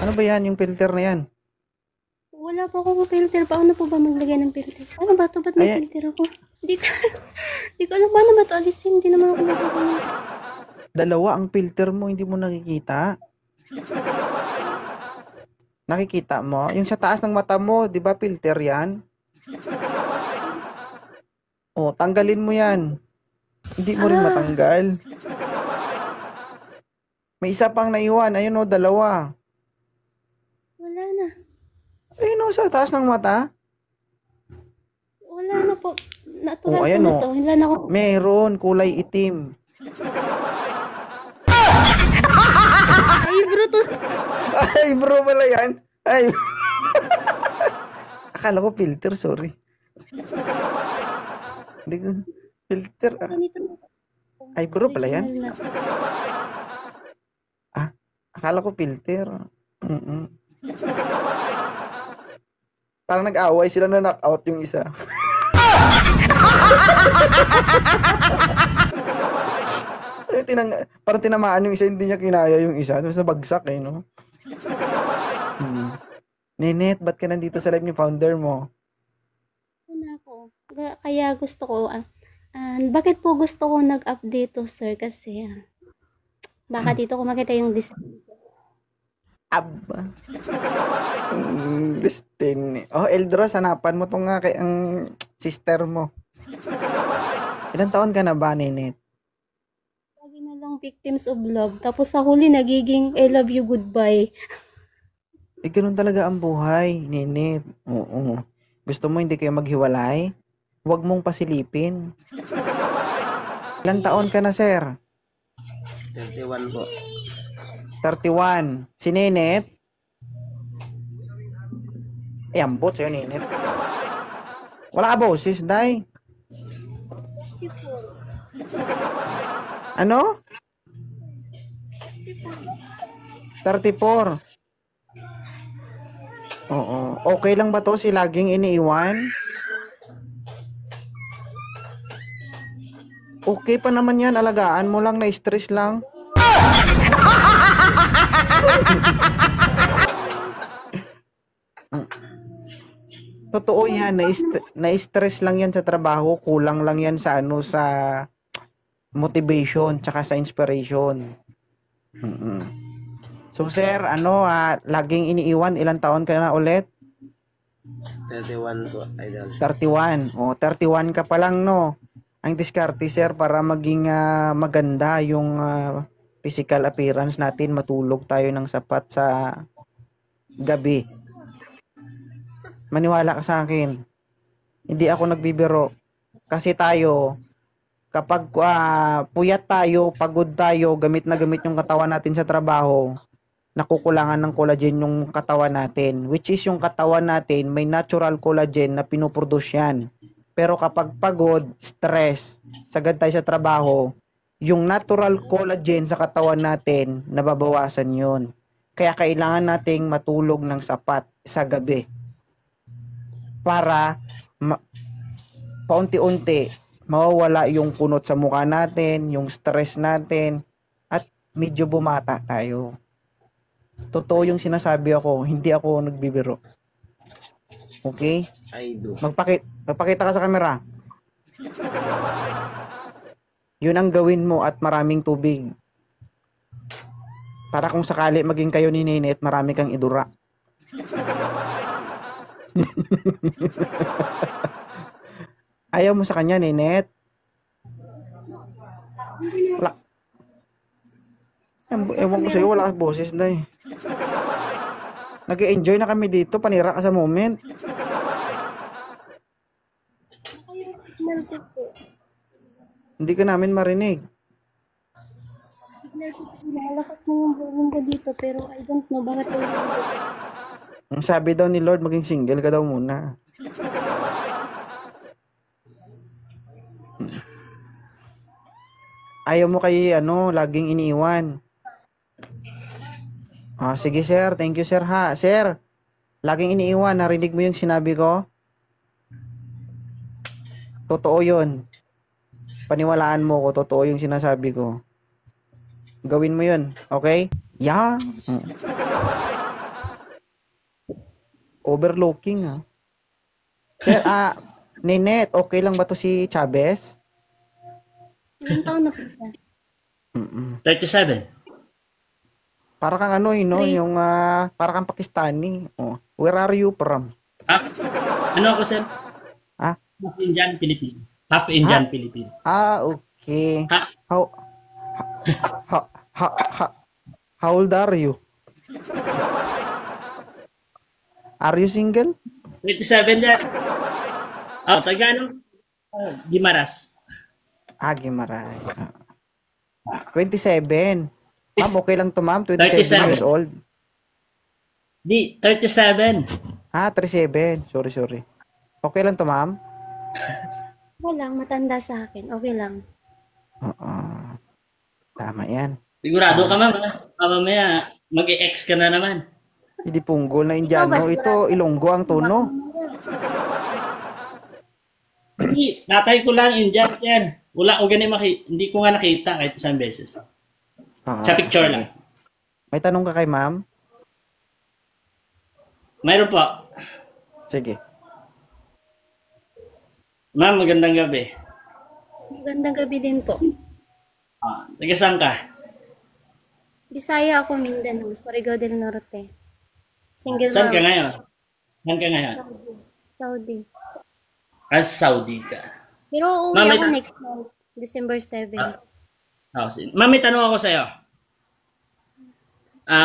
Ano ba yan, yung filter na yan? Wala po akong filter. Paano po ba maglagay ng filter? Ano ba ito? Ba't may Ay, filter ako? Hindi ko, hindi ko alam paano ba ito alisin. Hindi naman ako nagagawin. dalawa ang filter mo, hindi mo nakikita. Nakikita mo? Yung sa taas ng mata mo, di ba filter yan? O, tanggalin mo yan. Hindi mo rin matanggal. May isa pang naiwan. Ayun o, dalawa. Wala na. Ayun o, sa taas ng mata. Wala na po. Natural O, po ayan na o. to. Wala na ako. Meron, kulay itim. Ay, bro to. Ay, bro pala yan. Ay. Akala ko filter, sorry. Hindi ko, filter. Ganito na. Ay, bro pala yan. Original na. Akala ko filter. Parang nag-away sila na knock-out yung isa. Parang tinamaan yung isa, hindi niya kinaya yung isa. Tapos nabagsak eh, no? Nenet, ba't ka nandito sa live ni founder mo? Una ko. Kaya gusto ko, bakit po gusto ko nag-update to, sir? Kasi, baka dito ko makita yung Aba. Destiny. Oh, Eldros, hanapan mo tong nga kay ang sister mo. Ilang taon ka na ba, Nenet? lagi na lang victims of love. Tapos sa huli, nagiging I love you, goodbye. Eh, ganun talaga ang buhay, Nenet. Oo. Gusto mo hindi kayo maghiwalay? Huwag mong pasilipin. Ilang taon ka na, sir? 31 po. 31. Si Nenet? Eh, ambot sa'yo, Nenet. Wala ka boses, day. Ano? 34. Oo. Okay lang ba to si laging iniiwan? Okay pa naman yan. Alagaan mo lang, na-stress lang. Totoo yan. Na-stress lang yan sa trabaho. Kulang lang yan sa sa motivation tsaka sa inspiration. So sir, laging iniiwan, ilang taon ka na ulit? 31 po, idol. 31. O, 31 ka pa lang, no? Ang diskarte, sir, para maging maganda yung physical appearance natin, matulog tayo ng sapat sa gabi. Maniwala ka sa akin. Hindi ako nagbibiro. Kasi tayo, kapag puyat tayo, pagod tayo, gamit na gamit yung katawan natin sa trabaho, nakukulangan ng collagen yung katawan natin. Which is yung katawan natin, may natural collagen na pinuproduce yan. Pero kapag pagod, stress, sagad tayo sa trabaho, yung natural collagen sa katawan natin, nababawasan yun. Kaya kailangan nating matulog ng sapat sa gabi. Para paunti-unti, mawawala yung kunot sa mukha natin, yung stress natin, at medyo bumata tayo. Totoo yung sinasabi ako, hindi ako nagbibiro. Okay? I do. Magpakita ka sa camera. Yun ang gawin mo at maraming tubig. Para kung sakali maging kayo ni Nenet, marami kang idura. Ayaw mo sa kanya, Nenet? Wala. Ewan ko sa'yo, wala ka boses, day. Nag-enjoy na kami dito, panira ka sa moment. Hindi ka namin marinig. Nalakas na yung volume ko dito, pero I don't know bakit ko Ang sabi daw ni Lord, maging single ka daw muna. Ayaw mo kay laging iniiwan. Sige sir, thank you sir ha. Sir, laging iniiwan, narinig mo yung sinabi ko? Totoo yun. Paniwalaan mo ko, totoo yung sinasabi ko. Gawin mo yun, okay? Yeah. Overlooking, ha? Pero, Ninette, okay lang ba to si Chavez? Ilang taon na po siya? Mm-mm. 37. Para kang ano, no? Trace. Yung, para kang Pakistani. Oh. Where are you from? Ah, ano ako, sir? Ah? Half Indian, Filipino. Half Ha? Indian, Filipino. Okay. Ha? How, how, how, how, how old are you? Are you single? 27 dyan. Oh, taga ano? Gimaras. Gimaray. 27. Ma'am, okay lang to, ma'am? 27 years 37. old. Di, 37. 37. Sorry. Okay lang to, ma'am? Walang matanda sa akin. Okay lang. Oo. Tama yan. Sigurado ka, ma'am. Mamaya, mag-e-ex ka na naman. Hindi punggol na Ikaw ba, Indiano. Ito, sigurado? Ilonggo ang tono. Hindi, tatay ko lang Indian yan. Wala ko ganun hindi ko nga nakita kahit isang beses. Sa picture Sige. lang. May tanong ka kay ma'am? Mayroon po. Sige. Ma'am, magandang gabi. Magandang gabi din po. Taga saan ka? Bisaya ako, Mindanao. Surigao del Norte. Single Saan ka mom. ngayon? Saan ka ngayon? Saudi. Saudi ka. Pero uuwi Ma'am, ako next month. December 7. Ma'am, may tanong ako sa'yo.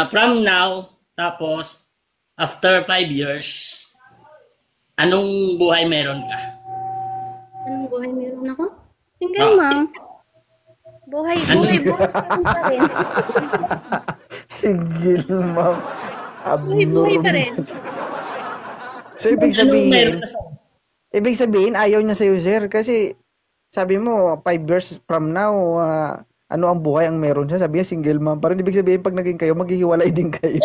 From now, tapos, after 5 years, anong buhay meron ka? Anong buhay meron ako? Single mom. Buhay pa rin. Single ma'am. Buhay pa rin. So, ibig sabihin, ayaw niya sa'yo, sir. Kasi, sabi mo, 5 years from now, ano ang buhay ang meron siya? Sabi niya, single mom. Parang ibig sabihin, pag naging kayo, maghihiwalay din kayo.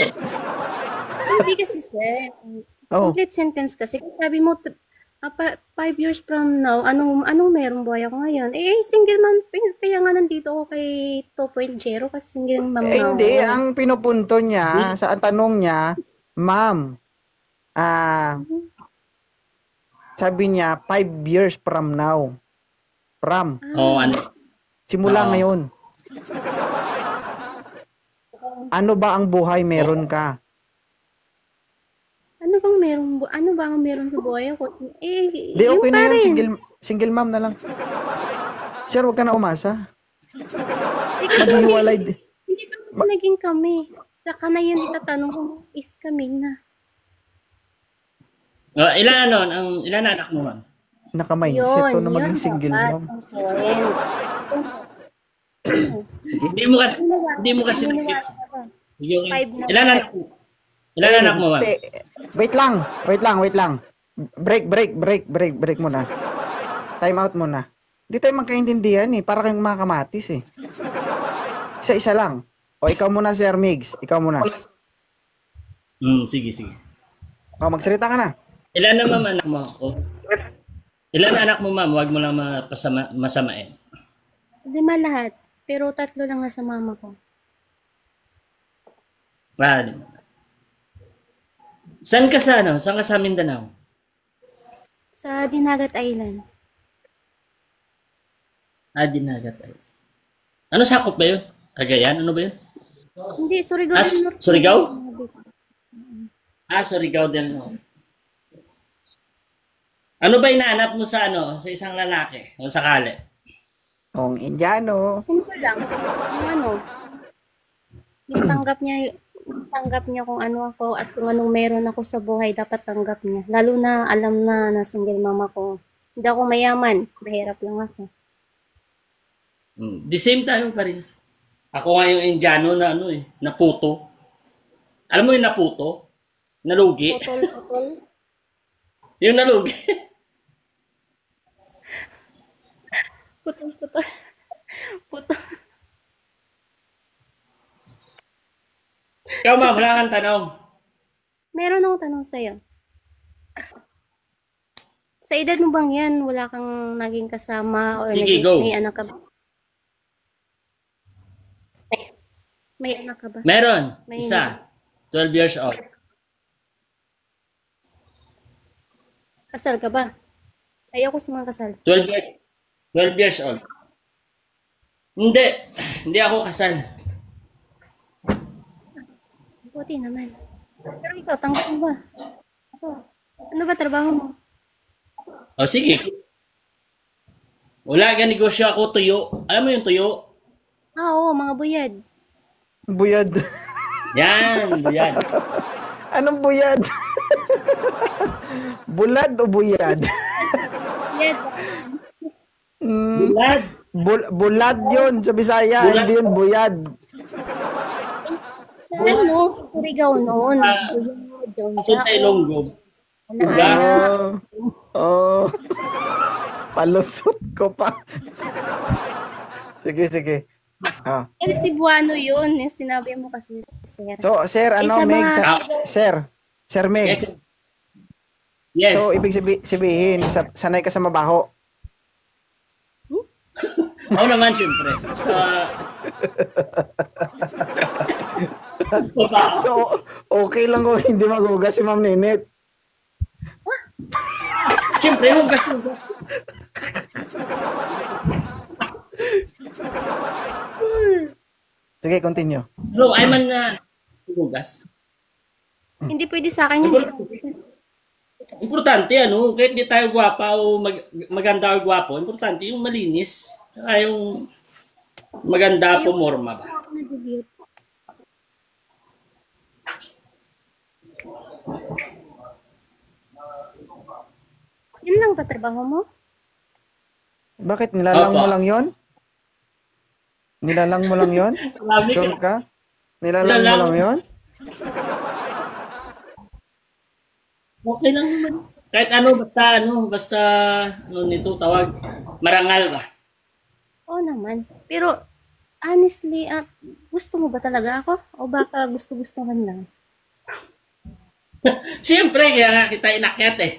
Hindi kasi sir. Oh. Complete sentence kasi. Sabi mo, 5 years from now, anong meron buhay ako ngayon? Single mom. Kaya nga nandito ako kay 2.0 kasi single mom na Hindi, ako. ang pinupunto niya, sa tanong niya, ma'am, sabi niya, 5 years from now. From. ano? Simula Oo. ngayon. Ano ba ang buhay meron ka? Ano ba ang meron sa buhay ko? Di, Yung okay na pa yan. rin. Single mom na lang. Sir, wag ka na umasa. Kasi Maghihiwalay. hindi pa naging kami. Saka na yun itatanong kung is kami na. Ilan anak mo, ma'am? Naka-mindset to na maging single dapat mom. ang point. Hindi mo kasi Naniniwala nag-gets. ka ba? Sige, okay. 5 na. Ilan anak mo, ma'am? Wait lang. Break muna. Time out muna. Hindi tayo magkaintindihan eh. Para kayong mga kamatis eh. Isa-isa lang. O ikaw muna, Sir Migs. Ikaw muna. Sige. O, magsalita ka na. Ilan na, ma'am, anak mo? Ilan na anak mo, ma'am? Huwag mo lang masamain. 5 lahat. Pero 3 lang nasa mama ko. Di ba? Saan ka sa Mindanao? Sa Dinagat Island. Dinagat ay. Ano sakop ba yun? Cagayan? Ano ba yun? Hindi, Surigao del Norte. Surigao? Surigao del Norte. Ano ba inaanap mo sa sa isang lalaki? O sakali? Ang Indiano. Simple lang. Yung tanggap niya kung ano ako at kung anong meron ako sa buhay, dapat tanggap niya. Lalo na alam na single mama ko. Hindi ako mayaman. Mahirap lang ako. The same tayo pa rin. Ako nga yung Indiano na naputo. Alam mo yung naputo? Nalugi? Putol. Yung nalugi. Putol. Ikaw, ma'am, wala kang tanong. Meron akong tanong sa'yo. Sa edad mo bang yan, wala kang naging kasama o Sige, go. may anak ka ba? May anak ka ba? Meron. May Isa. 12 years old. Kasal ka ba? Ayoko sa mga kasal. 12 years old. Hindi. Hindi ako kasal. Buti naman. Pero ikaw, tanggap mo ba? Ano ba trabaho mo? O sige. Wala, negosyo ako tuyo. Alam mo yung tuyo? Oo, mga buyad. Buyad. Yan, yan. Anong buyad? Bulad o buyad? Buyad. Bulad. Bulad yun sa Bisaya, Bulad. hindi yun buyad. Ano, sa Surigao noon. Doon sa Ilonggo. Oh. Oh. Palusot ko pa. Sige, sige. Ah. Eh, Cebuano yun. Yung sinabi mo kasi, sir. So, sir, ano, Isa Meg? mga- Sir Meg. Yes. Yes. So, ibig sabihin, sanay ka sa mabaho. Oo naman, siyempre. Sa... So, okay lang kung hindi magugas si Ma'am Ninit. Siyempre, hugas. Sige, continue. Bro, ay man na hugas. Hindi pwede sa akin yun. Importante, ano, kahit di tayo gwapa o maganda o gwapo, importante yung malinis. Saka yung maganda po morma ba. Ako nag-debut. Yun lang ba trabaho mo? Bakit nilalang Opo. mo lang yon? Nilalang mo lang yon? Sabi Sure ko, ka? Nilalang mo Nilalang. lang yon? okay lang naman. Kahit basta ano nito tawag, marangal ba? Oo naman. Pero, honestly, gusto mo ba talaga ako? O baka gusto-gustuhan lang? Siyempre, kaya nga kita inakyat eh.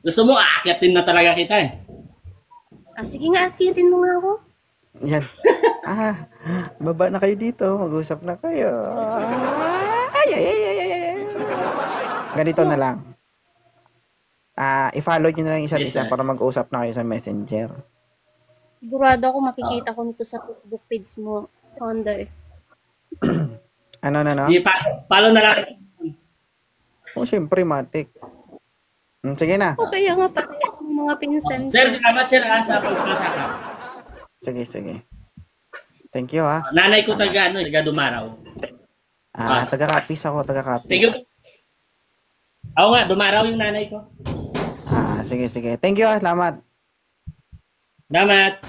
Gusto mo, aakyatin na talaga kita eh. Sige nga, akitin mo nga ako. Yan. Baba na kayo dito. Mag-usap na kayo. Ay, ay, ay, ay, ay, ay. Ganito na lang. I-follow nyo na lang isa't Yes, isa sir. para mag-usap na kayo sa messenger. Sigurado ako makikita ko nito sa Facebook page mo, Founder. Ano na, no? Sige, follow na lang. Oh, syempre, matik. Sige na. O kaya nga, pati ako ng mga pinsan. Sir, salamat sir sa pagpasaka. Sige, sige. Thank you, ha. Nanay ko taga Dumaraw. Taga-Capiz ako, taga-Capiz. Thank you. Oo nga, Dumaraw yung nanay ko. Sige, sige. Thank you, ha. Salamat. Salamat.